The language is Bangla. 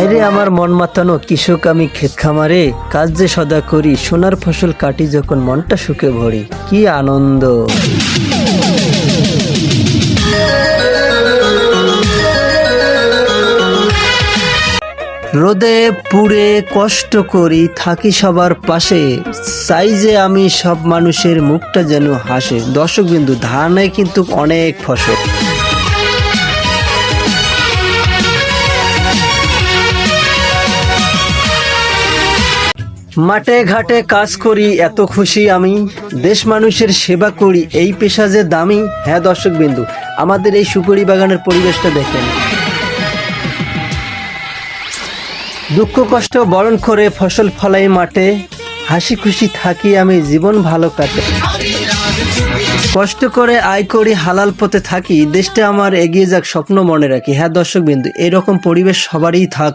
হায়রে আমার মন মাতানো কৃষক আমি ক্ষেত খামারে, কাজ যে সদা করি, সোনার ফসল কাটি যখন মনটা সুখে ভরি, কি আনন্দ। রোদে পুড়ে কষ্ট করি, থাকি সবার পাশে, চাই যে আমি সব মানুষের মুখটা যেন হাসে। দর্শক বিন্দু, ধানে কিন্তু অনেক ফসল। মাঠে ঘাটে কাজ করি, এত খুশি আমি, দেশ মানুষের সেবা করি, এই পেশা যে দামি। হ্যাঁ দর্শক বিন্দু, আমাদের এই সুপারি বাগানের পরিবেশটা দেখেন। দুঃখ কষ্ট বরণ করে ফসল ফলাই মাঠে, হাসি খুশি থাকি আমি, জীবন ভালো কাটে। কষ্ট করে আয় করি, হালাল পথে থাকি, দেশটা আমার এগিয়ে যাক, স্বপ্ন মনে রাখি। হ্যাঁ দর্শক বিন্দু, এরকম পরিবেশ সবারই থাক।